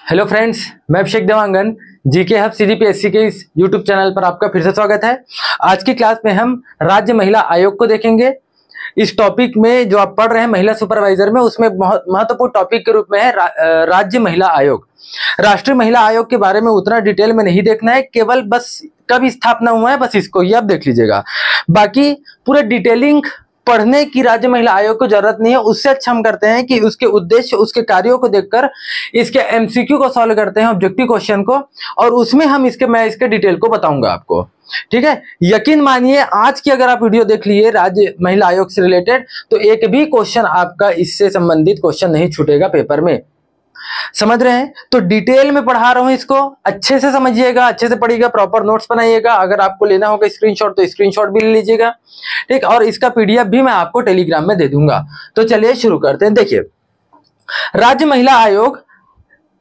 Hello friends, मैं अभिषेक Dewangan GK hub CGPSC के इस यूट्यूब चैनल पर आपका फिर से स्वागत है। आज की क्लास में हम राज्य महिला आयोग को देखेंगे। इस टॉपिक में जो आप पढ़ रहे हैं महिला सुपरवाइजर में, उसमें बहुत महत्वपूर्ण टॉपिक के रूप में है राज्य महिला आयोग। राष्ट्रीय महिला आयोग के बारे में उतना डिटेल में नहीं देखना है, केवल बस कब स्थापना हुआ है बस इसको ही आप देख लीजिएगा। बाकी पूरे डिटेलिंग पढ़ने की राज्य महिला आयोग को जरूरत नहीं है। उससे अच्छा हम करते हैं कि उसके उद्देश्य, उसके कार्यों को देखकर इसके एमसीक्यू को सॉल्व करते हैं, ऑब्जेक्टिव क्वेश्चन को, और उसमें मैं इसके डिटेल को बताऊंगा आपको। ठीक है, यकीन मानिए आज की अगर आप वीडियो देख लिए राज्य महिला आयोग से रिलेटेड, तो एक भी क्वेश्चन आपका इससे संबंधित क्वेश्चन नहीं छूटेगा पेपर में। समझ रहे हैं? तो डिटेल में पढ़ा रहा हूं, इसको अच्छे से समझिएगा, अच्छे से पढ़िएगा, प्रॉपर नोट्स बनाइएगा। अगर आपको लेना होगा स्क्रीनशॉट तो स्क्रीनशॉट भी ले लीजिएगा, ठीक। और इसका पीडीएफ भी मैं आपको टेलीग्राम में दे दूंगा। तो चलिए शुरू करते हैं। देखिए, राज्य महिला आयोग,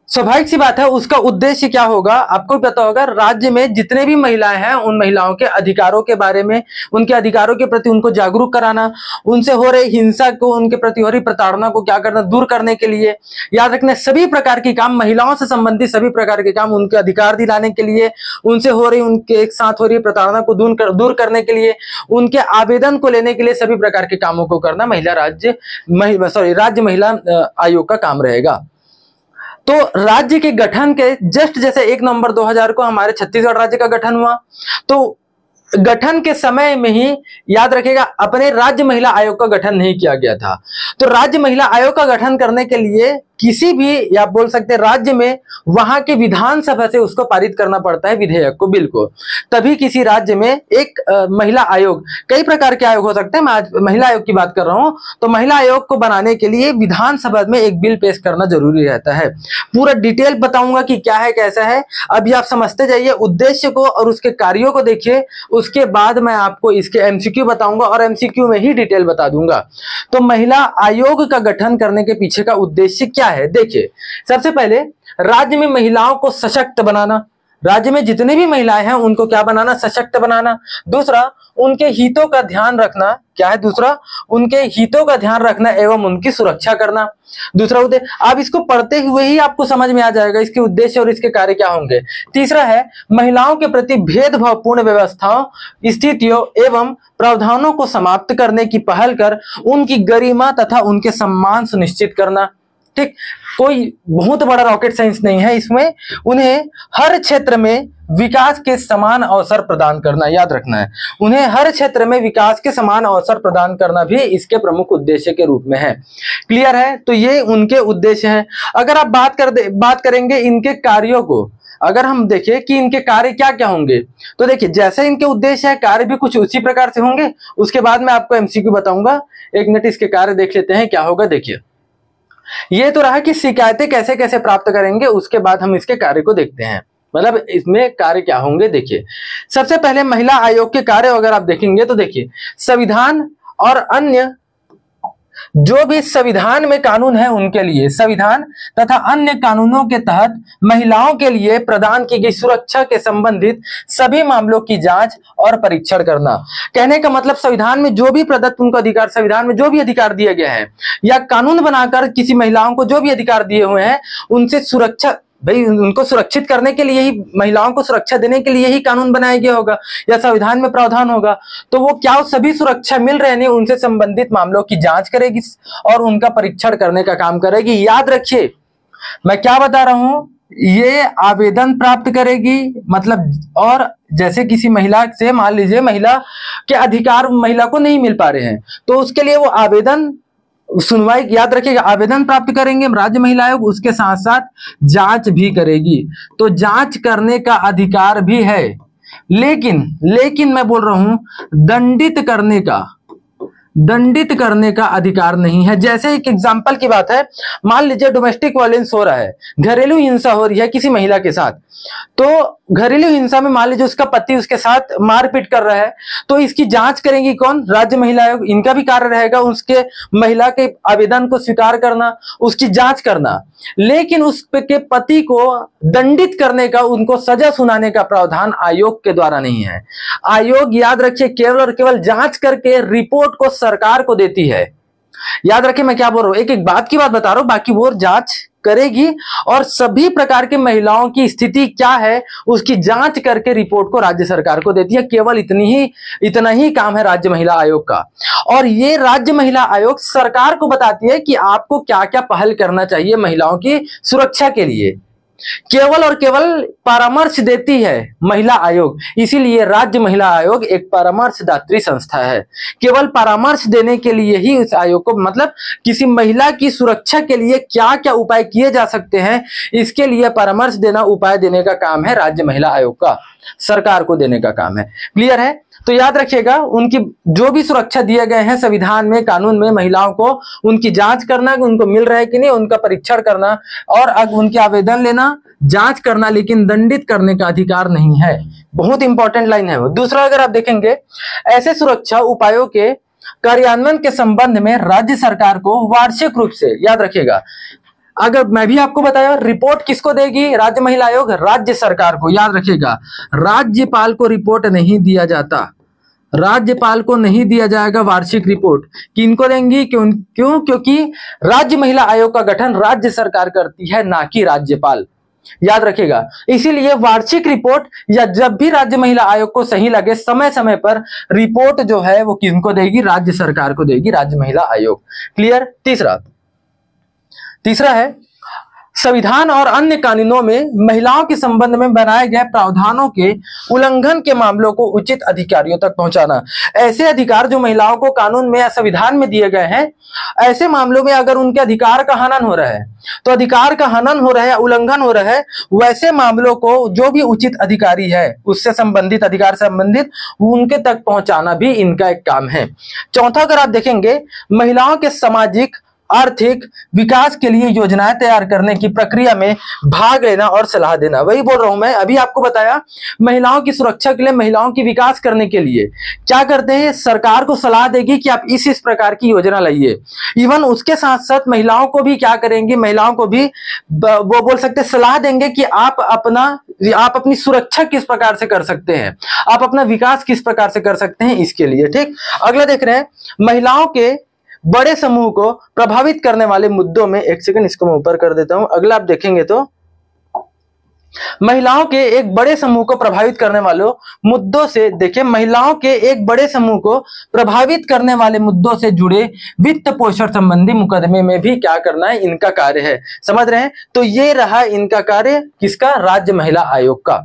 स्वाभाविक सी बात है, उसका उद्देश्य क्या होगा आपको पता होगा। राज्य में जितने भी महिलाएं हैं उन महिलाओं के अधिकारों के बारे में, उनके अधिकारों के प्रति उनको जागरूक कराना, उनसे हो रही हिंसा को, उनके प्रति हो रही प्रताड़ना को क्या करना, दूर करने के लिए, याद रखना सभी प्रकार के काम, महिलाओं से संबंधित सभी प्रकार के काम, उनके अधिकार दिलाने के लिए, उनसे हो रही, उनके एक साथ हो रही प्रताड़ना को दूर करने के लिए, उनके आवेदन को लेने के लिए, सभी प्रकार के कामों को करना राज्य महिला आयोग का काम रहेगा। तो राज्य के गठन के जस्ट जैसे 1 नवंबर 2000 को हमारे छत्तीसगढ़ राज्य का गठन हुआ, तो गठन के समय में ही याद रखिएगा अपने राज्य महिला आयोग का गठन नहीं किया गया था। तो राज्य महिला आयोग का गठन करने के लिए किसी भी, या बोल सकते हैं राज्य में, वहां के विधानसभा से उसको पारित करना पड़ता है विधेयक को, बिल को, तभी किसी राज्य में एक महिला आयोग, कई प्रकार के आयोग हो सकते हैं, मैं आज महिला आयोग की बात कर रहा हूं। तो महिला आयोग को बनाने के लिए विधानसभा में एक बिल पेश करना जरूरी रहता है। पूरा डिटेल बताऊंगा कि क्या है कैसा है, अभी आप समझते जाइए उद्देश्य को और उसके कार्यों को देखिए, उसके बाद मैं आपको इसके एमसीक्यू बताऊंगा और एमसीक्यू में ही डिटेल बता दूंगा। तो महिला आयोग का गठन करने के पीछे का उद्देश्य क्या है, देखिए। सबसे पहले राज्य में महिलाओं को सशक्त बनाना, राज्य में जितने भी महिलाएं हैं उनको क्या बनाना, सशक्त बनाना। दूसरा, उनके हितों का ध्यान रखना, क्या है दूसरा, उनके हितों का ध्यान रखना एवं उनकी सुरक्षा करना। दूसरा उद्देश्य, आप इसको पढ़ते हुए ही आपको समझ में आ जाएगा इसके उद्देश्य और इसके कार्य क्या होंगे। तीसरा है महिलाओं के प्रति भेदभावपूर्ण व्यवस्थाओं, स्थितियों एवं प्रावधानों को समाप्त करने की पहल कर उनकी गरिमा तथा उनके सम्मान सुनिश्चित करना। ठीक, कोई बहुत बड़ा रॉकेट साइंस नहीं है इसमें। उन्हें हर क्षेत्र में विकास के समान अवसर प्रदान करना, याद रखना है, उन्हें हर क्षेत्र में विकास के समान अवसर प्रदान करना भी इसके प्रमुख उद्देश्य के रूप में है। क्लियर है? तो ये उनके उद्देश्य हैं। अगर आप बात करेंगे इनके कार्यों को, अगर हम देखें कि इनके कार्य क्या क्या होंगे, तो देखिए जैसे इनके उद्देश्य है, कार्य भी कुछ उसी प्रकार से होंगे। उसके बाद मैं आपको एमसीक्यू बताऊंगा। 1 मिनट इसके कार्य देख लेते हैं क्या होगा। देखिए, ये तो रहा कि शिकायतें कैसे कैसे प्राप्त करेंगे, उसके बाद हम इसके कार्य को देखते हैं, मतलब इसमें कार्य क्या होंगे। देखिए, सबसे पहले महिला आयोग के कार्य अगर आप देखेंगे तो देखिए, संविधान और अन्य जो भी संविधान में कानून है उनके लिए, संविधान तथा अन्य कानूनों के तहत महिलाओं के लिए प्रदान की गई सुरक्षा के संबंधित सभी मामलों की जांच और परीक्षण करना। कहने का मतलब संविधान में जो भी प्रदत्त उनको अधिकार, संविधान में जो भी अधिकार दिए गए हैं या कानून बनाकर किसी महिलाओं को जो भी अधिकार दिए हुए हैं, उनसे सुरक्षा, भाई उनको सुरक्षित करने के लिए ही, महिलाओं को सुरक्षा देने के लिए ही कानून बनाया गया होगा या संविधान में प्रावधान होगा। तो वो क्या सभी सुरक्षा मिल रहे नहीं, उनसे संबंधित मामलों की जांच करेगी और उनका परीक्षण करने का काम करेगी। याद रखिए मैं क्या बता रहा हूं, ये आवेदन प्राप्त करेगी, मतलब, और जैसे किसी महिला से, मान लीजिए महिला के अधिकार महिला को नहीं मिल पा रहे हैं, तो उसके लिए वो आवेदन, सुनवाई, याद रखिएगा, आवेदन प्राप्त करेंगे राज्य महिला आयोग, उसके साथ साथ जांच भी करेगी। तो जांच करने का अधिकार भी है, लेकिन मैं बोल रहा हूं दंडित करने का अधिकार नहीं है। जैसे एक एग्जांपल की बात है, मान लीजिए डोमेस्टिक वायलेंस हो रहा है, घरेलू हिंसा हो रही है किसी महिला के साथ, तो घरेलू हिंसा में मान लीजिए उसका पति उसके साथ मारपीट कर रहा है, तो इसकी जांच करेंगी कौन, राज्य महिला आयोग। इनका भी कार्य रहेगा उसके महिला के आवेदन को स्वीकार करना, उसकी जांच करना, लेकिन उसके पति को दंडित करने का, उनको सजा सुनाने का प्रावधान आयोग के द्वारा नहीं है। आयोग, याद रखिए, केवल और केवल जांच करके रिपोर्ट को सरकार को देती है। याद रखिए मैं क्या बोल रहा हूं, एक एक बात की बात बता रहा हूं, बाकी वो जांच करेगी और सभी प्रकार की महिलाओं की स्थिति क्या है उसकी जांच करके रिपोर्ट को राज्य सरकार को देती है। केवल इतना ही काम है राज्य महिला आयोग का। और ये राज्य महिला आयोग सरकार को बताती है कि आपको क्या क्या पहल करना चाहिए महिलाओं की सुरक्षा के लिए। केवल और केवल परामर्श देती है महिला आयोग, इसीलिए राज्य महिला आयोग एक परामर्शदात्री संस्था है। केवल परामर्श देने के लिए ही इस आयोग को, मतलब किसी महिला की सुरक्षा के लिए क्या क्या उपाय किए जा सकते हैं, इसके लिए परामर्श देना, उपाय देने का काम है राज्य महिला आयोग का, सरकार को देने का काम है। क्लियर है? तो याद रखिएगा, उनकी जो भी सुरक्षा दिए गए हैं संविधान में, कानून में, महिलाओं को उनकी जांच करना कि उनको मिल रहा है कि नहीं, उनका परीक्षण करना और उनके आवेदन लेना, जांच करना, लेकिन दंडित करने का अधिकार नहीं है। बहुत इंपॉर्टेंट लाइन है वो। दूसरा, अगर आप देखेंगे, ऐसे सुरक्षा उपायों के कार्यान्वयन के संबंध में राज्य सरकार को वार्षिक रूप से, याद रखिएगा, अगर मैं भी आपको बताया, रिपोर्ट किसको देगी राज्य महिला आयोग? राज्य सरकार को। याद रखिएगा, राज्यपाल को रिपोर्ट नहीं दिया जाता, राज्यपाल को नहीं दिया जाएगा वार्षिक रिपोर्ट। किनको देंगी? क्यों? क्योंकि राज्य महिला आयोग का गठन राज्य सरकार करती है, ना कि राज्यपाल। याद रखिएगा, इसीलिए वार्षिक रिपोर्ट या जब भी राज्य महिला आयोग को सही लगे समय समय पर रिपोर्ट जो है वो किनको देगी? राज्य सरकार को देगी राज्य महिला आयोग। क्लियर? तीसरा है, संविधान और अन्य कानूनों में महिलाओं के संबंध में बनाए गए प्रावधानों के उल्लंघन के मामलों को उचित अधिकारियों तक पहुंचाना। ऐसे अधिकार जो महिलाओं को कानून में या संविधान में दिए गए हैं, ऐसे मामलों में अगर उनके अधिकार का हनन हो रहा है, तो अधिकार का हनन हो रहा है, उल्लंघन हो रहा है, वैसे मामलों को जो भी उचित अधिकारी है, उससे संबंधित, अधिकार से संबंधित, उनके तक पहुंचाना भी इनका एक काम है। चौथा, अगर आप देखेंगे, महिलाओं के सामाजिक आर्थिक विकास के लिए योजनाएं तैयार करने की प्रक्रिया में भाग लेना और सलाह देना। वही बोल रहा हूं मैं, अभी आपको बताया, महिलाओं की सुरक्षा के लिए, महिलाओं की विकास करने के लिए क्या करते हैं? सरकार को सलाह देगी कि आप इस प्रकार की योजना लाइए। इवन उसके साथ साथ महिलाओं को भी क्या करेंगे? महिलाओं को भी वो बोल सकते, सलाह देंगे कि आप अपनी सुरक्षा किस प्रकार से कर सकते हैं, आप अपना विकास किस प्रकार से कर सकते हैं, इसके लिए। ठीक, अगला देख रहे हैं, महिलाओं के बड़े समूह को प्रभावित करने वाले मुद्दों में, एक सेकंड इसको मैं ऊपर कर देता हूं। अगला आप देखेंगे तो महिलाओं के एक बड़े समूह को प्रभावित करने वाले मुद्दों से, देखिए, महिलाओं के एक बड़े समूह को प्रभावित करने वाले मुद्दों से जुड़े वित्त पोषण संबंधी मुकदमे में भी क्या करना है? इनका कार्य है। समझ रहे हैं? तो ये रहा इनका कार्य, किसका? राज्य महिला आयोग का।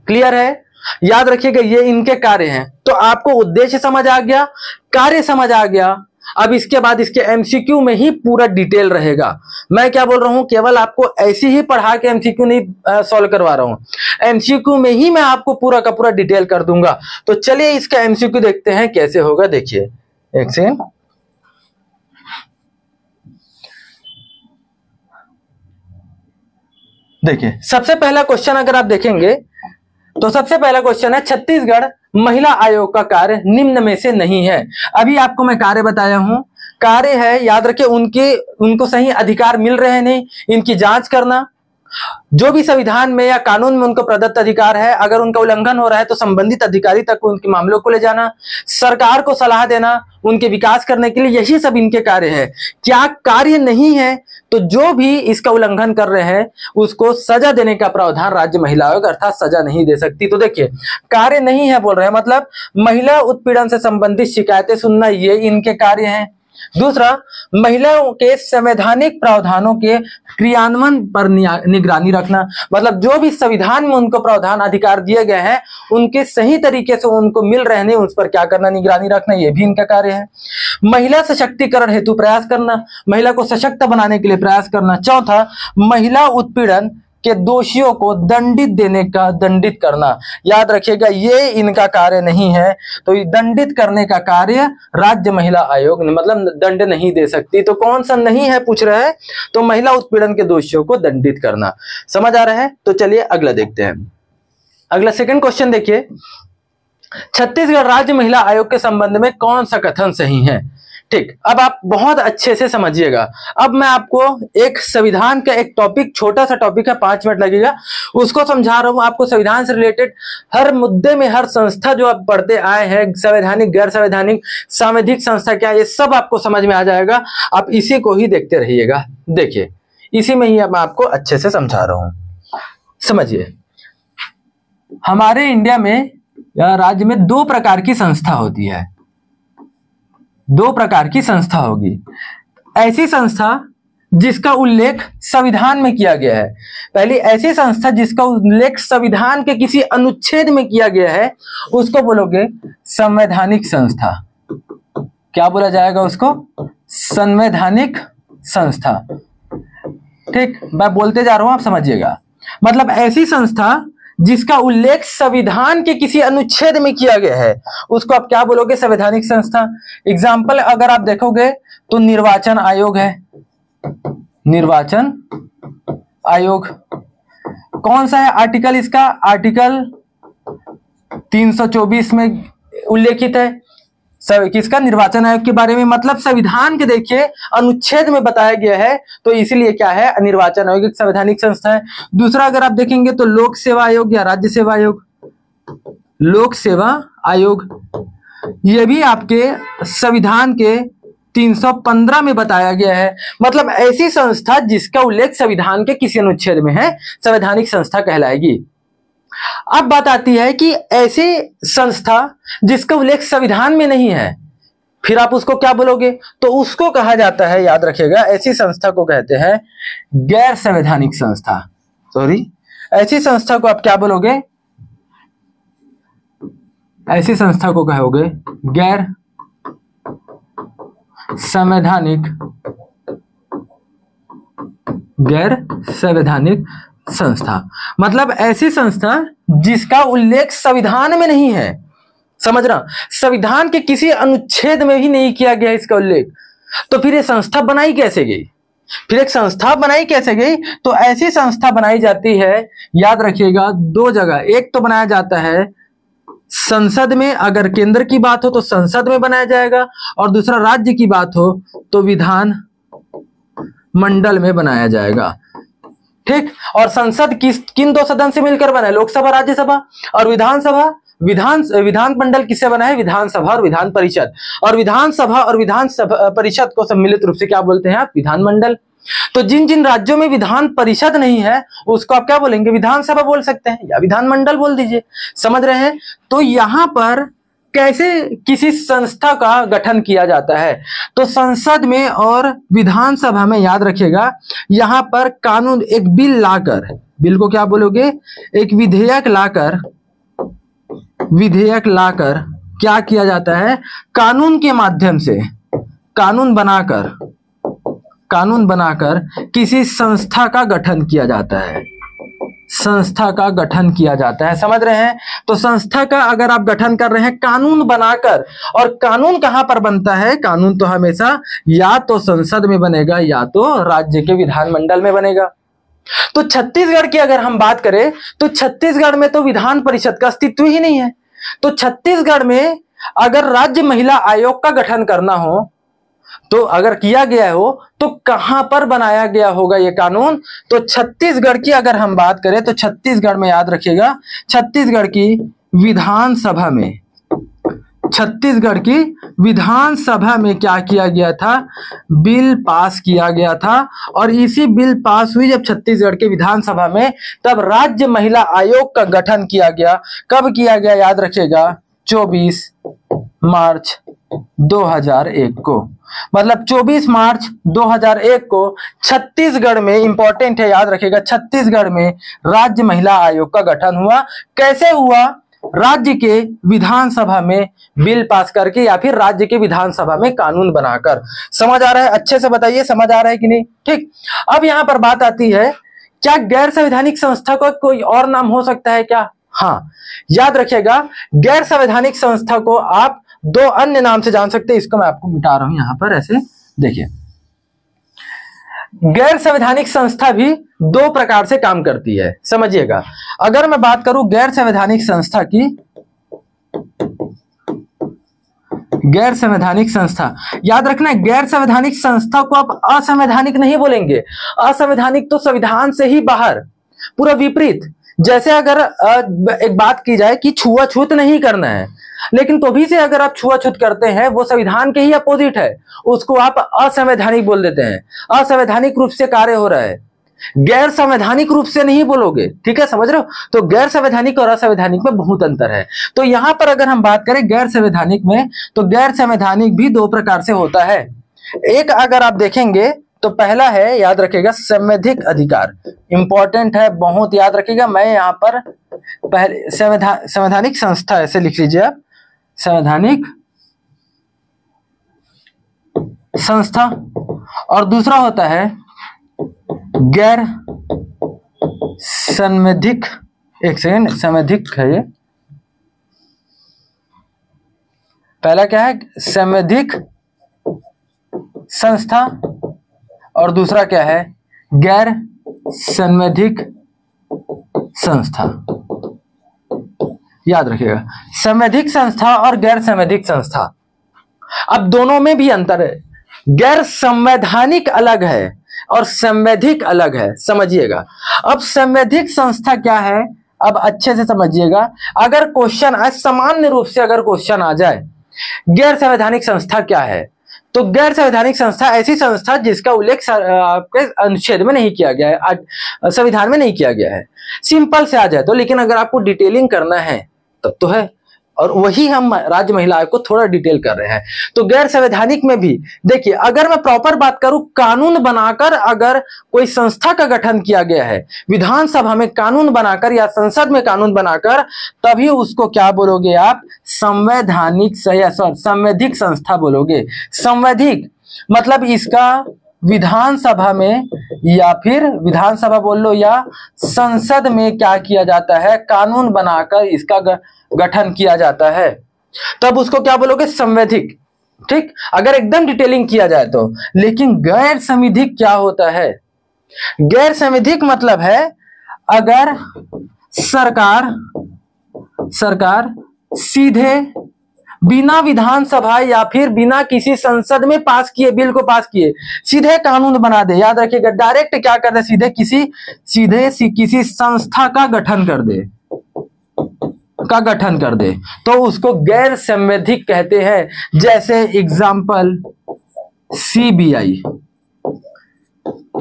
क्लियर है? याद रखिएगा, ये इनके कार्य हैं। तो आपको उद्देश्य समझ आ गया, कार्य समझ आ गया। अब इसके बाद इसके एमसीक्यू में ही पूरा डिटेल रहेगा। मैं क्या बोल रहा हूं, केवल आपको ऐसे ही पढ़ा के एमसीक्यू नहीं सॉल्व करवा रहा हूं, एमसीक्यू में ही मैं आपको पूरा का पूरा डिटेल कर दूंगा। तो चलिए इसका एमसीक्यू देखते हैं कैसे होगा। देखिए, एक सेकंड, देखिए, सबसे पहला क्वेश्चन अगर आप देखेंगे तो सबसे पहला क्वेश्चन है, छत्तीसगढ़ महिला आयोग का कार्य निम्न में से नहीं है। अभी आपको मैं कार्य बताया हूं, कार्य है, याद रखिए, उनको सही अधिकार मिल रहे हैं नहीं, इनकी जांच करना, जो भी संविधान में या कानून में उनको प्रदत्त अधिकार है, अगर उनका उल्लंघन हो रहा है तो संबंधित अधिकारी तक उनके मामलों को ले जाना, सरकार को सलाह देना उनके विकास करने के लिए, यही सब इनके कार्य है। क्या कार्य नहीं है? तो जो भी इसका उल्लंघन कर रहे हैं उसको सजा देने का प्रावधान राज्य महिला आयोग, अर्थात सजा नहीं दे सकती। तो देखिए, कार्य नहीं है बोल रहे हैं, मतलब महिला उत्पीड़न से संबंधित शिकायतें सुनना, ये इनके कार्य हैं। दूसरा, महिलाओं के संवैधानिक प्रावधानों के क्रियान्वयन पर निगरानी रखना, मतलब जो भी संविधान में उनको प्रावधान अधिकार दिए गए हैं उनके सही तरीके से उनको मिल रहे हैं, उस पर क्या करना? निगरानी रखना, ये भी इनका कार्य है। महिला सशक्तिकरण हेतु प्रयास करना, महिला को सशक्त बनाने के लिए प्रयास करना। चौथा, महिला उत्पीड़न के दोषियों को दंडित करना। याद रखिएगा, ये इनका कार्य नहीं है। तो दंडित करने का कार्य राज्य महिला आयोग ने, मतलब दंड नहीं दे सकती। तो कौन सा नहीं है पूछ रहे हैं? तो महिला उत्पीड़न के दोषियों को दंडित करना। समझ आ रहा है? तो चलिए अगला देखते हैं। अगला सेकंड क्वेश्चन देखिए, छत्तीसगढ़ राज्य महिला आयोग के संबंध में कौन सा कथन सही है? ठीक, अब आप बहुत अच्छे से समझिएगा। अब मैं आपको एक संविधान का एक टॉपिक, छोटा सा टॉपिक है, 5 मिनट लगेगा, उसको समझा रहा हूं आपको। संविधान से रिलेटेड हर मुद्दे में, हर संस्था जो आप पढ़ते आए हैं, संवैधानिक, गैर संवैधानिक, सांविधिक संस्था क्या, ये सब आपको समझ में आ जाएगा। आप इसी को ही देखते रहिएगा। देखिए, इसी में ही मैं आपको अच्छे से समझा रहा हूं। समझिए, हमारे इंडिया में या राज्य में दो प्रकार की संस्था होती है, दो प्रकार की संस्था होगी। ऐसी संस्था जिसका उल्लेख संविधान में किया गया है, पहली ऐसी संस्था जिसका उल्लेख संविधान के किसी अनुच्छेद में किया गया है उसको बोलोगे संवैधानिक संस्था। क्या बोला जाएगा उसको? संवैधानिक संस्था। ठीक, मैं बोलते जा रहा हूं, आप समझिएगा। मतलब ऐसी संस्था जिसका उल्लेख संविधान के किसी अनुच्छेद में किया गया है उसको आप क्या बोलोगे? संवैधानिक संस्था। एग्जाम्पल अगर आप देखोगे तो निर्वाचन आयोग है, निर्वाचन आयोग कौन सा है आर्टिकल इसका? आर्टिकल 324 में उल्लेखित है किसका? निर्वाचन आयोग के बारे में। मतलब संविधान के देखिए अनुच्छेद में बताया गया है, तो इसीलिए क्या है? निर्वाचन आयोग एक संवैधानिक संस्था है। दूसरा अगर आप देखेंगे तो लोक सेवा आयोग या राज्य सेवा आयोग, लोक सेवा आयोग ये भी आपके संविधान के 315 में बताया गया है। मतलब ऐसी संस्था जिसका उल्लेख संविधान के किसी अनुच्छेद में है संवैधानिक संस्था कहलाएगी। अब बात आती है कि ऐसी संस्था जिसका उल्लेख संविधान में नहीं है, फिर आप उसको क्या बोलोगे? तो उसको कहा जाता है, याद रखिएगा, ऐसी संस्था को कहते हैं गैर संवैधानिक संस्था। सॉरी, ऐसी संस्था को आप क्या बोलोगे? ऐसी संस्था को कहोगे गैर संवैधानिक, गैर संवैधानिक संस्था। मतलब ऐसी संस्था जिसका उल्लेख संविधान में नहीं है, समझ रहा, संविधान के किसी अनुच्छेद में भी नहीं किया गया इसका उल्लेख, तो फिर ये संस्था बनाई कैसे गई? फिर एक संस्था बनाई कैसे गई? तो ऐसी संस्था बनाई जाती है, याद रखिएगा, दो जगह। एक तो बनाया जाता है संसद में, अगर केंद्र की बात हो तो संसद में बनाया जाएगा, और दूसरा राज्य की बात हो तो विधान मंडल में बनाया जाएगा। ठीक, और संसद किन दो सदन से मिलकर बना है? लोकसभा, राज्यसभा। और विधानसभा, विधान मंडल किससे बना है? विधानसभा और विधान परिषद। और विधानसभा और विधान परिषद को सम्मिलित रूप से क्या बोलते हैं आप? विधानमंडल। तो जिन जिन राज्यों में विधान परिषद नहीं है उसको आप क्या बोलेंगे? विधानसभा बोल सकते हैं या विधानमंडल बोल दीजिए। समझ रहे हैं? तो यहां पर कैसे किसी संस्था का गठन किया जाता है? तो संसद में और विधानसभा में, याद रखिएगा, यहां पर कानून, एक बिल लाकर, बिल को क्या बोलोगे? एक विधेयक लाकर, विधेयक लाकर क्या किया जाता है? कानून के माध्यम से, कानून बनाकर किसी संस्था का गठन किया जाता है, संस्था का गठन किया जाता है। समझ रहे हैं? तो संस्था का अगर आप गठन कर रहे हैं कानून बनाकर, और कानून कहां पर बनता है? कानून तो हमेशा या तो संसद में बनेगा या तो राज्य के विधानमंडल में बनेगा। तो छत्तीसगढ़ की अगर हम बात करें तो छत्तीसगढ़ में तो विधान परिषद का अस्तित्व ही नहीं है। तो छत्तीसगढ़ में अगर राज्य महिला आयोग का गठन करना हो, तो अगर किया गया हो तो कहां पर बनाया गया होगा ये कानून? तो छत्तीसगढ़ की अगर हम बात करें तो छत्तीसगढ़ में, याद रखिएगा, छत्तीसगढ़ की विधानसभा में, छत्तीसगढ़ की विधानसभा में क्या किया गया था? बिल पास किया गया था। और इसी बिल पास हुई जब छत्तीसगढ़ के विधानसभा में, तब राज्य महिला आयोग का गठन किया गया। कब किया गया? याद रखिएगा, 24 मार्च 2001 को। मतलब 24 मार्च 2001 को छत्तीसगढ़ में, इंपॉर्टेंट है, याद रखिएगा, छत्तीसगढ़ में राज्य महिला आयोग का गठन हुआ। कैसे हुआ? राज्य के विधानसभा में बिल पास करके या फिर राज्य के विधानसभा में कानून बनाकर। समझ आ रहा है? अच्छे से बताइए, समझ आ रहा है कि नहीं? ठीक, अब यहां पर बात आती है, क्या गैर संवैधानिक संस्था का कोई और नाम हो सकता है क्या? हाँ, याद रखिएगा, गैर संवैधानिक संस्था को आप दो अन्य नाम से जान सकते हैं। इसको मैं आपको मिटा रहा हूं यहां पर, ऐसे देखिए। गैर संवैधानिक संस्था भी दो प्रकार से काम करती है, समझिएगा। अगर मैं बात करूं गैर संवैधानिक संस्था की, गैर संवैधानिक संस्था, याद रखना, गैर संवैधानिक संस्था को आप असंवैधानिक नहीं बोलेंगे। असंवैधानिक तो संविधान से ही बाहर, पूरा विपरीत। जैसे अगर एक बात की जाए कि छुआछूत नहीं करना है, लेकिन तो भी से अगर आप छुआछूत करते हैं, वो संविधान के ही अपोजिट है, उसको आप असंवैधानिक बोल देते हैं। असंवैधानिक रूप से कार्य हो रहा है, गैर संवैधानिक रूप से नहीं बोलोगे, ठीक है, समझ रहे हो? तो गैर संवैधानिक और असंवैधानिक में बहुत अंतर है। तो यहां पर अगर हम बात करें गैर संवैधानिक में, तो गैर संवैधानिक भी दो प्रकार से होता है। एक अगर आप देखेंगे तो पहला है, याद रखिएगा, संवैधिक अधिकार। इंपॉर्टेंट है, बहुत याद रखिएगा। मैं यहां पर पहले संवैधानिक संस्था ऐसे लिख लीजिए आप, संवैधानिक संस्था। और दूसरा होता है गैर संवैधिक, एक सेकेंड, संवैधिक है ये, पहला क्या है, संवैधिक संस्था, और दूसरा क्या है, गैर संवैधिक संस्था। याद रखिएगा, संवैधिक संस्था और गैर संवैधिक संस्था। अब दोनों में भी अंतर है, गैर संवैधानिक अलग है और संवैधिक अलग है, समझिएगा। अब संवैधिक संस्था क्या है, अब अच्छे से समझिएगा। अगर क्वेश्चन सामान्य रूप से अगर क्वेश्चन आ जाए गैर संवैधानिक संस्था क्या है, तो गैर संवैधानिक संस्था ऐसी संस्था जिसका उल्लेख आपके अनुच्छेद में नहीं किया गया है, संविधान में नहीं किया गया है। सिंपल से आ जाए तो, लेकिन अगर आपको डिटेलिंग करना है तब तो है, और वही हम राज्य महिला आयोग को थोड़ा डिटेल कर रहे हैं। तो गैर संवैधानिक में भी देखिए, अगर मैं प्रॉपर बात करूं, कानून बनाकर अगर कोई संस्था का गठन किया गया है, विधानसभा में कानून बनाकर या संसद में कानून बनाकर, तभी उसको क्या बोलोगे आप, संवैधानिक संवैधिक संस्था बोलोगे। संवैधिक मतलब इसका विधानसभा में या फिर विधानसभा बोल लो या संसद में क्या किया जाता है, कानून बनाकर इसका गठन किया जाता है, तब उसको क्या बोलोगे, संवैधिक। ठीक, अगर एकदम डिटेलिंग किया जाए तो। लेकिन गैर संविधिक क्या होता है, गैर संविधिक मतलब है अगर सरकार सीधे बिना विधानसभा या फिर बिना किसी संसद में पास किए, बिल को पास किए, सीधे कानून बना दे। याद रखिएगा, डायरेक्ट क्या कर दे, सीधे किसी संस्था का गठन कर दे, तो उसको गैर संवैधिक कहते हैं। जैसे example CBI,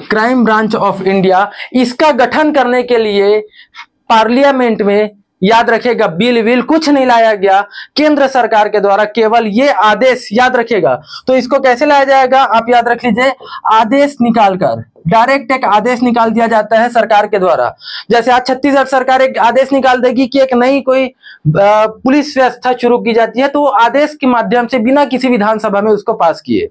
crime branch of India, इसका गठन करने के लिए पार्लियामेंट में, याद रखिएगा, बिल कुछ नहीं लाया गया केंद्र सरकार के द्वारा, केवल ये आदेश, याद रखिएगा। तो इसको कैसे लाया जाएगा, आप याद रख लीजिए, आदेश निकालकर, डायरेक्ट एक आदेश निकाल दिया जाता है सरकार के द्वारा। जैसे आज छत्तीसगढ़ सरकार एक आदेश निकाल देगी कि एक नई कोई पुलिस व्यवस्था शुरू की जाती है, तो आदेश के माध्यम से बिना किसी विधानसभा में उसको पास किए,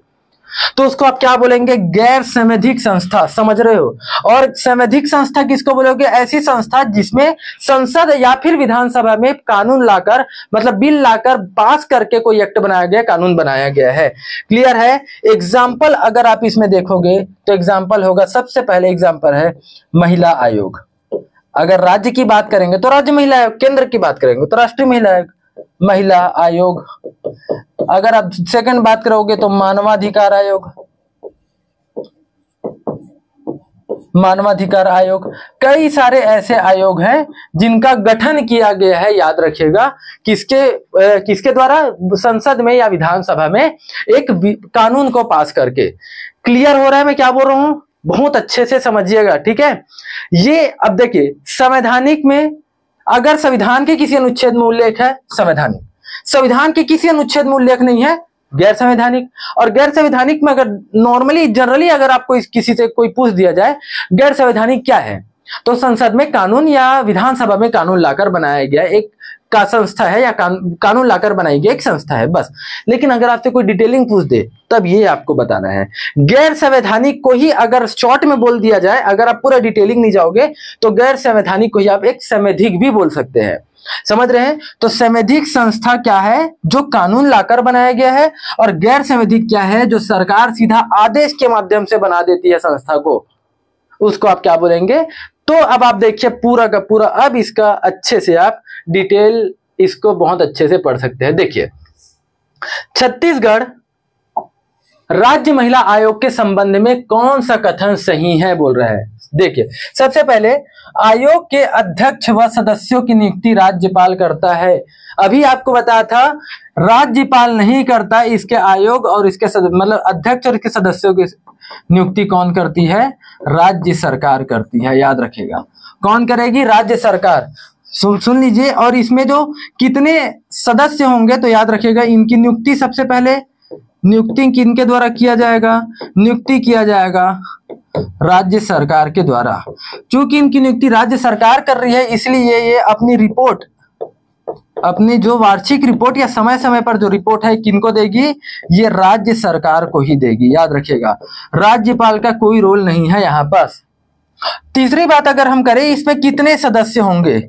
तो उसको आप क्या बोलेंगे, गैर संवैधिक संस्था। समझ रहे हो? और संवैधिक संस्था किसको बोलोगे, ऐसी संस्था जिसमें संसद या फिर विधानसभा में कानून लाकर, मतलब बिल लाकर पास करके कोई एक्ट बनाया गया, कानून बनाया गया है। क्लियर है? एग्जाम्पल अगर आप इसमें देखोगे तो एग्जाम्पल होगा, सबसे पहले एग्जाम्पल है महिला आयोग। अगर राज्य की बात करेंगे तो राज्य महिला आयोग, केंद्र की बात करेंगे तो राष्ट्रीय महिला आयोग। अगर आप सेकंड बात करोगे तो मानवाधिकार आयोग। कई सारे ऐसे आयोग हैं जिनका गठन किया गया है, याद रखिएगा, किसके द्वारा, संसद में या विधानसभा में एक कानून को पास करके। क्लियर हो रहा है मैं क्या बोल रहा हूं? बहुत अच्छे से समझिएगा, ठीक है। ये अब देखिए, संवैधानिक में अगर संविधान के किसी अनुच्छेद में उल्लेख है, संवैधानिक। संविधान के किसी अनुच्छेद में उल्लेख नहीं है, गैर संवैधानिक। और गैर संवैधानिक में अगर नॉर्मली जनरली अगर आपको किसी से कोई पूछ दिया जाए गैर संवैधानिक क्या है, तो संसद में कानून या विधानसभा में कानून लाकर बनाया गया एक का संस्था है, या कानून लाकर बनाई गई एक संस्था है, बस। लेकिन अगर आपसे कोई डिटेलिंग पूछ दे तब ये आपको बताना है। गैर संवैधानिक को ही अगर शॉर्ट में बोल दिया जाए, अगर आप पूरा डिटेलिंग नहीं जाओगे, तो गैर संवैधानिक को ही आप एक संवैधिक भी बोल सकते हैं। समझ रहे हैं? तो संवैधिक संस्था क्या है, जो कानून लाकर बनाया गया है, और गैर संवैधिक क्या है, जो सरकार सीधा आदेश के माध्यम से बना देती है संस्था को, उसको आप क्या बोलेंगे। तो अब आप देखिए पूरा का पूरा, अब इसका अच्छे से आप डिटेल इसको बहुत अच्छे से पढ़ सकते हैं। देखिए, छत्तीसगढ़ राज्य महिला आयोग के संबंध में कौन सा कथन सही है बोल रहा है। देखिए, सबसे पहले आयोग के अध्यक्ष व सदस्यों की नियुक्ति राज्यपाल करता है। अभी आपको बताया था राज्यपाल नहीं करता, इसके आयोग और इसके मतलब अध्यक्ष और इसके सदस्यों की नियुक्ति कौन करती है? राज्य सरकार करती है, याद रखिएगा। कौन करेगी? राज्य सरकार। सुन लीजिए, और इसमें जो कितने सदस्य होंगे तो याद रखिएगा, इनकी नियुक्ति सबसे पहले नियुक्ति किनके द्वारा किया जाएगा? नियुक्ति किया जाएगा राज्य सरकार के द्वारा। चूंकि इनकी नियुक्ति राज्य सरकार कर रही है, इसलिए ये अपनी रिपोर्ट, अपनी जो वार्षिक रिपोर्ट या समय समय पर जो रिपोर्ट है किनको देगी? ये राज्य सरकार को ही देगी, याद रखिएगा। राज्यपाल का कोई रोल नहीं है यहाँ पास। तीसरी बात अगर हम करें, इसमें कितने सदस्य होंगे?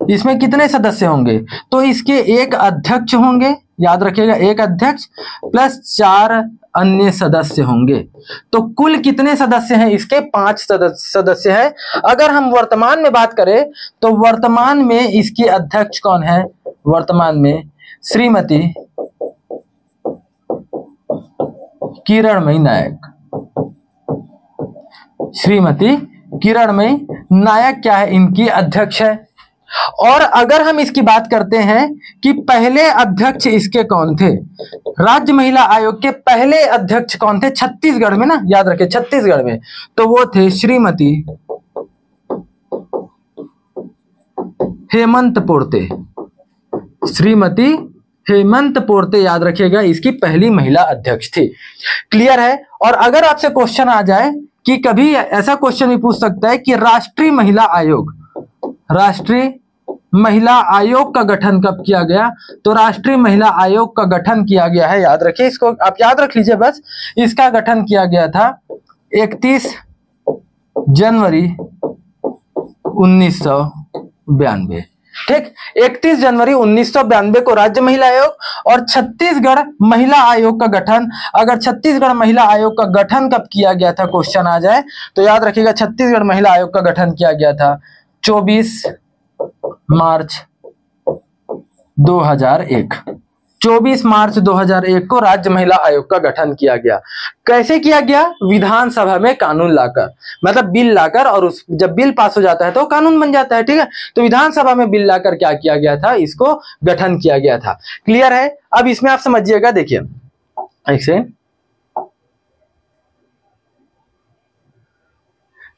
इसमें कितने सदस्य होंगे? तो इसके एक अध्यक्ष होंगे, याद रखिएगा, एक अध्यक्ष प्लस 4 अन्य सदस्य होंगे। तो कुल कितने सदस्य हैं? इसके 5 सदस्य हैं। अगर हम वर्तमान में बात करें तो वर्तमान में इसकी अध्यक्ष कौन है? वर्तमान में श्रीमती किरणमयी नायक। श्रीमती किरणमयी नायक क्या है? इनकी अध्यक्ष है। और अगर हम इसकी बात करते हैं कि पहले अध्यक्ष इसके कौन थे? राज्य महिला आयोग के पहले अध्यक्ष कौन थे? छत्तीसगढ़ में ना, याद रखें, छत्तीसगढ़ में। तो वो थे श्रीमती हेमंत पोर्ते। श्रीमती हेमंत पोर्ते, याद रखिएगा, इसकी पहली महिला अध्यक्ष थी। क्लियर है? और अगर आपसे क्वेश्चन आ जाए कि कभी ऐसा क्वेश्चन भी पूछ सकता है कि राष्ट्रीय महिला आयोग, राष्ट्रीय महिला आयोग का गठन कब किया गया? तो राष्ट्रीय महिला आयोग का गठन किया गया है, याद रखिए, इसको आप याद रख लीजिए बस। इसका गठन किया गया था 31 जनवरी 1992। ठीक, 31 जनवरी 1992 को राज्य महिला आयोग और छत्तीसगढ़ महिला आयोग का गठन। अगर छत्तीसगढ़ महिला आयोग का गठन कब किया गया था क्वेश्चन आ जाए तो याद रखिएगा, छत्तीसगढ़ महिला आयोग का गठन किया गया था 24 मार्च 2001। 24 मार्च 2001 को राज्य महिला आयोग का गठन किया गया। कैसे किया गया? विधानसभा में कानून लाकर, मतलब बिल लाकर, और उस जब बिल पास हो जाता है तो कानून बन जाता है। ठीक है, तो विधानसभा में बिल लाकर क्या किया गया था? इसको गठन किया गया था। क्लियर है? अब इसमें आप समझिएगा, देखिए एक सेकंड।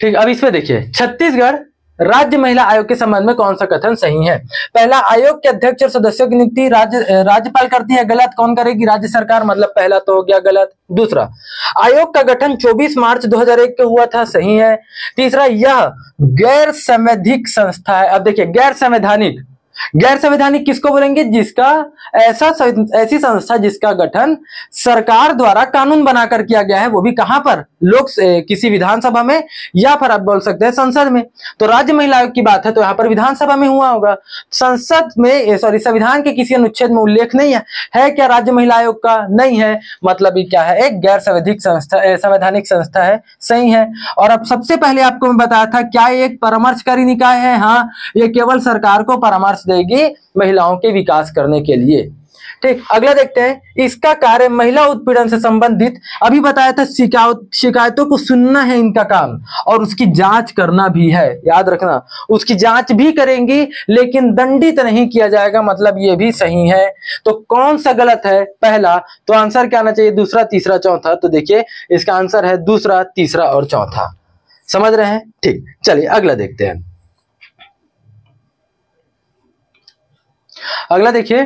ठीक, अब इसमें देखिए, छत्तीसगढ़ राज्य महिला आयोग के संबंध में कौन सा कथन सही है? पहला, आयोग के अध्यक्ष और सदस्यों की नियुक्ति राज्यपाल करती है, गलत। कौन करेगी? राज्य सरकार, मतलब पहला तो हो गया गलत। दूसरा, आयोग का गठन 24 मार्च 2001 को हुआ था, सही है। तीसरा, यह गैर संवैधानिक संस्था है। अब देखिए, गैर संवैधानिक, गैर संवैधानिक किसको बोलेंगे? जिसका ऐसी संस्था जिसका गठन सरकार द्वारा कानून बनाकर किया गया है, वो भी कहां पर? किसी विधानसभा में, या फिर आप बोल सकते हैं संसद में। तो राज्य महिला आयोग की बात है तो यहाँ पर विधानसभा में हुआ होगा। संसद में, सॉरी, संविधान के किसी अनुच्छेद में उल्लेख नहीं है क्या राज्य महिला आयोग का? नहीं है, मतलब ये क्या है? एक गैर संवैधानिक संस्था है, सही है। और अब सबसे पहले आपको मैं बताया था, क्या ये एक परामर्शकारी निकाय है? हाँ, ये केवल सरकार को परामर्श देगी महिलाओं के विकास करने के लिए। ठीक, अगला देखते हैं। इसका कार्य महिला उत्पीड़न से संबंधित, अभी बताया था, शिकायतों को सुनना है इनका काम, और उसकी जांच करना भी है, याद रखना। उसकी जांच भी करेंगी लेकिन दंडित नहीं किया जाएगा, मतलब ये भी सही है। तो कौन सा गलत है? पहला, तो आंसर क्या आना चाहिए? दूसरा, तीसरा, चौथा। तो देखिए, इसका आंसर है दूसरा, तीसरा और चौथा। समझ रहे हैं? ठीक, चलिए अगला देखते हैं। अगला देखिए,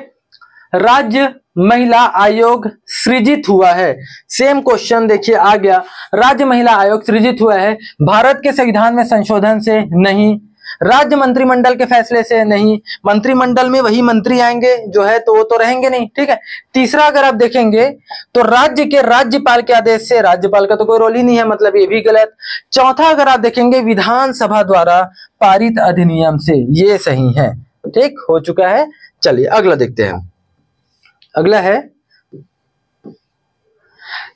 राज्य महिला आयोग सृजित हुआ है। सेम क्वेश्चन देखिए आ गया। राज्य महिला आयोग सृजित हुआ है भारत के संविधान में संशोधन से? नहीं। राज्य मंत्रिमंडल के फैसले से? नहीं। मंत्रिमंडल में वही मंत्री आएंगे जो है, तो वो तो रहेंगे नहीं। ठीक है। तीसरा, अगर आप देखेंगे तो राज्य के राज्यपाल के आदेश से, राज्यपाल का तो कोई रोल ही नहीं है, मतलब ये भी गलत। चौथा, अगर आप देखेंगे विधानसभा द्वारा पारित अधिनियम से, ये सही है। ठीक, हो चुका है। चलिए अगला देखते हैं। अगला है,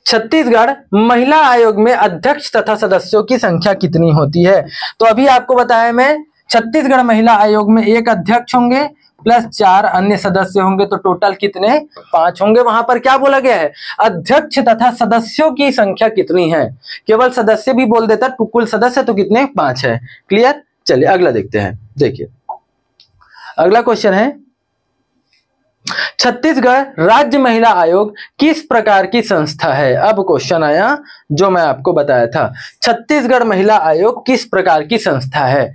छत्तीसगढ़ महिला आयोग में अध्यक्ष तथा सदस्यों की संख्या कितनी होती है? तो अभी आपको बताया मैं, छत्तीसगढ़ महिला आयोग में एक अध्यक्ष होंगे प्लस 4 अन्य सदस्य होंगे तो टोटल कितने 5 होंगे। वहां पर क्या बोला गया है, अध्यक्ष तथा सदस्यों की संख्या कितनी है, केवल सदस्य भी बोल देता तो कुल सदस्य तो कितने 5 है। क्लियर। चलिए अगला देखते हैं। देखिए अगला क्वेश्चन है, छत्तीसगढ़ राज्य महिला आयोग किस प्रकार की संस्था है। अब क्वेश्चन आया जो मैं आपको बताया था, छत्तीसगढ़ महिला आयोग किस प्रकार की संस्था है।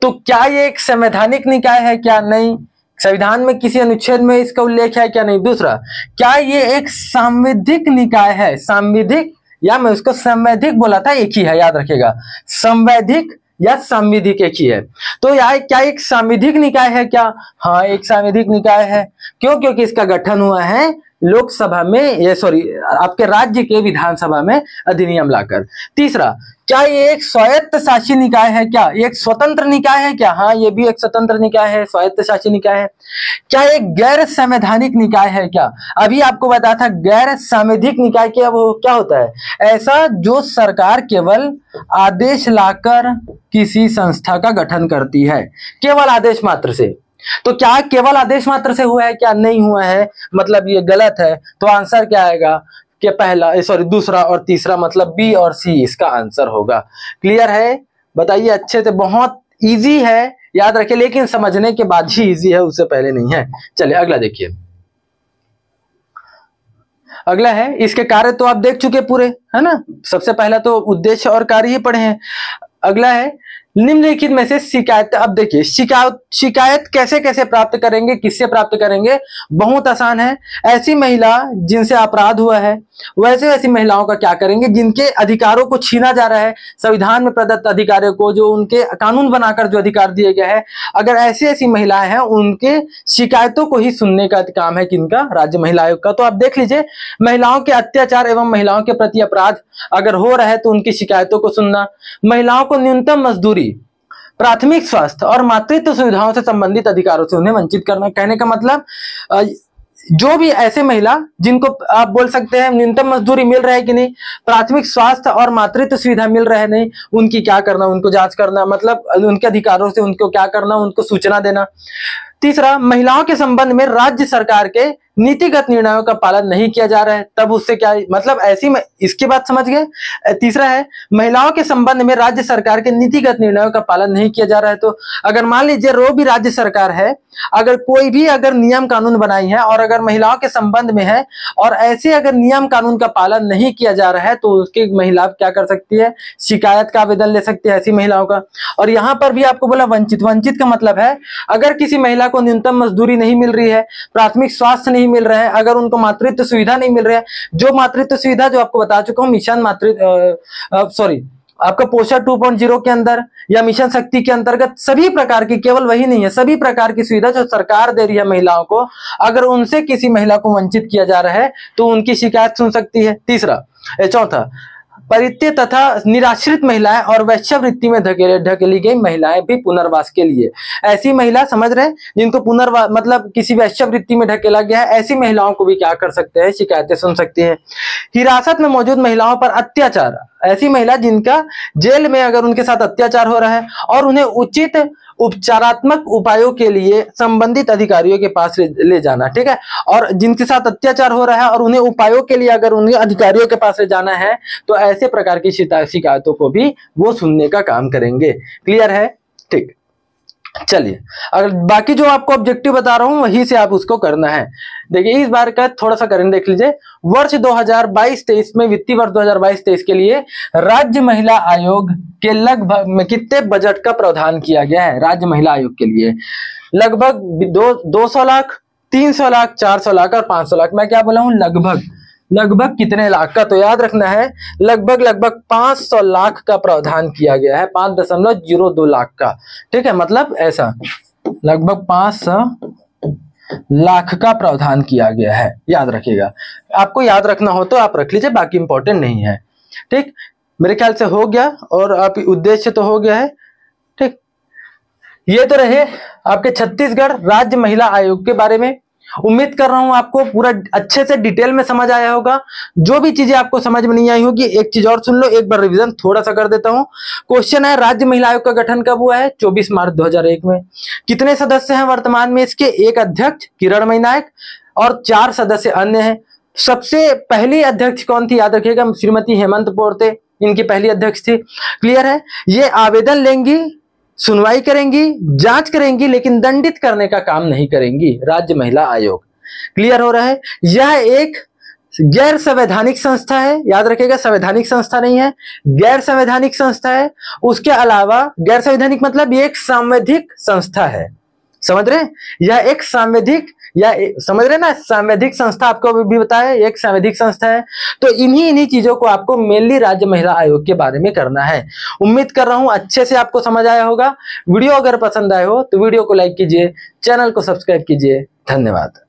तो क्या ये एक संवैधानिक निकाय है, क्या नहीं, संविधान में किसी अनुच्छेद में इसका उल्लेख है क्या नहीं। दूसरा, क्या ये एक सांविधिक निकाय है, सांविधिक या मैं उसको संवैधिक बोला था, एक ही है याद रखेगा, संवैधिक या सांविधिक एक ही है। तो यह क्या एक सांविधिक निकाय है क्या, हाँ एक सांविधिक निकाय है। क्यों, क्योंकि इसका गठन हुआ है लोकसभा में, ये सॉरी आपके राज्य के विधानसभा में अधिनियम लाकर। तीसरा, क्या ये एक स्वायत्त शासी निकाय है क्या, ये एक स्वतंत्र निकाय है क्या, हाँ ये भी एक स्वतंत्र निकाय है, स्वायत्त शासी निकाय है। क्या एक गैर संवैधानिक निकाय है क्या, अभी आपको बताया था गैर संवैधानिक निकाय क्या वो क्या होता है, ऐसा जो सरकार केवल आदेश लाकर किसी संस्था का गठन करती है, केवल आदेश मात्र से। तो क्या केवल आदेश मात्र से हुआ है क्या, नहीं हुआ है, मतलब ये गलत है। तो आंसर क्या आएगा कि पहला सॉरी दूसरा और तीसरा, मतलब बी और सी इसका आंसर होगा। क्लियर है, बताइए अच्छे से, बहुत इजी है याद रखिए, लेकिन समझने के बाद ही इजी है, उससे पहले नहीं है। चलिए अगला देखिए। अगला है, इसके कार्य तो आप देख चुके पूरे, है ना, सबसे पहला तो उद्देश्य और कार्य ही पढ़े हैं। अगला है निम्नलिखित में से शिकायत। अब देखिए शिकायत कैसे कैसे प्राप्त करेंगे, किससे प्राप्त करेंगे, बहुत आसान है। ऐसी महिला जिनसे अपराध हुआ है, वैसे ऐसी महिलाओं का क्या करेंगे जिनके अधिकारों को छीना जा रहा है, संविधान में प्रदत्त अधिकारों को, जो उनके कानून बनाकर जो अधिकार दिए गए हैं, अगर ऐसी ऐसी महिलाएं हैं उनके शिकायतों को ही सुनने का काम है किनका, राज्य महिला आयोग का। तो आप देख लीजिए, महिलाओं के अत्याचार एवं महिलाओं के प्रति अपराध अगर हो रहा है तो उनकी शिकायतों को सुनना, महिलाओं को न्यूनतम मजदूरी, प्राथमिक स्वास्थ्य और मातृत्व सुविधाओं से संबंधित अधिकारों से उन्हें वंचित करना। कहने का मतलब जो भी ऐसे महिला जिनको आप बोल सकते हैं न्यूनतम मजदूरी मिल रहा है कि नहीं, प्राथमिक स्वास्थ्य और मातृत्व सुविधा मिल रहा है नहीं, उनकी क्या करना, उनको जांच करना, मतलब उनके अधिकारों से उनको क्या करना, उनको सूचना देना। तीसरा, महिलाओं के संबंध में राज्य सरकार के नीतिगत निर्णयों का पालन नहीं किया जा रहा है, तब उससे क्या मतलब ऐसी में इसकी बात समझ गए। तीसरा है, महिलाओं के संबंध में राज्य सरकार के नीतिगत निर्णयों का पालन नहीं किया जा रहा है। तो अगर मान लीजिए रो भी राज्य सरकार है, अगर कोई भी अगर नियम कानून बनाई है और अगर महिलाओं के संबंध में है और ऐसे अगर नियम कानून का पालन नहीं किया जा रहा है तो उसकी महिला क्या कर सकती है, शिकायत का आवेदन ले सकती है ऐसी महिलाओं का। और यहाँ पर भी आपको बोला वंचित, वंचित का मतलब है अगर किसी महिला को न्यूनतम मजदूरी नहीं मिल रही है, प्राथमिक स्वास्थ्य नहीं मिल रहा है, अगर उनको मातृत्व सुविधा नहीं मिल रहा है, जो मातृत्व सुविधा जो आपको बता चुका हूं मिशन मातृत्व सॉरी आपका पोषण 2.0 के अंदर या मिशन शक्ति के अंतर्गत सभी प्रकार की, केवल वही नहीं है, सभी प्रकार की सुविधा जो सरकार दे रही है महिलाओं को, अगर उनसे किसी महिला को वंचित किया जा रहा है तो उनकी शिकायत सुन सकती है। तीसरा, चौथा, परित्य तथा निराश्रित महिलाएं और वैश्यावृत्ति में ढकेली गई महिलाएं भी पुनर्वास के लिए, ऐसी महिला समझ रहे हैं जिनको पुनर्वास मतलब किसी वैश्यावृत्ति में ढकेला गया है, ऐसी महिलाओं को भी क्या कर सकते हैं, शिकायतें सुन सकती हैं। हिरासत में मौजूद महिलाओं पर अत्याचार, ऐसी महिला जिनका जेल में अगर उनके साथ अत्याचार हो रहा है और उन्हें उचित उपचारात्मक उपायों के लिए संबंधित अधिकारियों के पास ले जाना, ठीक है, और जिनके साथ अत्याचार हो रहा है और उन्हें उपायों के लिए अगर उन्हें अधिकारियों के पास ले जाना है तो ऐसे प्रकार की शिकायतों को भी वो सुनने का काम करेंगे। क्लियर है, ठीक। चलिए अगर बाकी जो आपको ऑब्जेक्टिव बता रहा हूं वहीं से आप उसको करना है। देखिए इस बार का थोड़ा सा करेंगे, देख लीजिए, वर्ष 2022-23 में, वित्तीय वर्ष 2022-23 के लिए राज्य महिला आयोग के लगभग में कितने बजट का प्रावधान किया गया है। राज्य महिला आयोग के लिए लगभग 200 लाख, 300 लाख, 400 लाख और 500 लाख। मैं क्या बोला हूं, लगभग कितने लाख का, तो याद रखना है लगभग 500 लाख का प्रावधान किया गया है, 5.02 लाख का, ठीक है, मतलब ऐसा लगभग 500 लाख का प्रावधान किया गया है, याद रखिएगा। आपको याद रखना हो तो आप रख लीजिए, बाकी इंपॉर्टेंट नहीं है, ठीक। मेरे ख्याल से हो गया और आप उद्देश्य तो हो गया है, ठीक। ये तो रहे आपके छत्तीसगढ़ राज्य महिला आयोग के बारे में। उम्मीद कर रहा हूं आपको पूरा अच्छे से डिटेल में समझ आया होगा। जो भी चीजें आपको समझ में नहीं आई होगी एक चीज और सुन लो, एक बार रिवीजन थोड़ा सा कर देता हूं। क्वेश्चन है, राज्य महिला आयोग का गठन कब हुआ है? 24 मार्च 2001 में। कितने सदस्य हैं वर्तमान में इसके? एक अध्यक्ष किरणमयी नायक और 4 सदस्य अन्य हैं। सबसे पहली अध्यक्ष कौन थी? याद रखिएगा, श्रीमती हेमंत पोर्ते इनकी पहली अध्यक्ष थी। क्लियर है? ये आवेदन लेंगी, सुनवाई करेंगी, जांच करेंगी, लेकिन दंडित करने का काम नहीं करेंगी। राज्य महिला आयोग। क्लियर हो रहा है? यह एक गैर संवैधानिक संस्था है। याद रखिएगा, संवैधानिक संस्था नहीं है, गैर संवैधानिक संस्था है। उसके अलावा गैर संवैधानिक मतलब ये एक सांवैधिक संस्था है। समझ रहे हैं? यह एक सांवैधिक या समझ रहे ना, सांवैधिक संस्था आपको भी बताया, एक सांवैधिक संस्था है। तो इन्हीं चीजों को आपको मेनली राज्य महिला आयोग के बारे में करना है। उम्मीद कर रहा हूं अच्छे से आपको समझ आया होगा। वीडियो अगर पसंद आए हो तो वीडियो को लाइक कीजिए, चैनल को सब्सक्राइब कीजिए। धन्यवाद।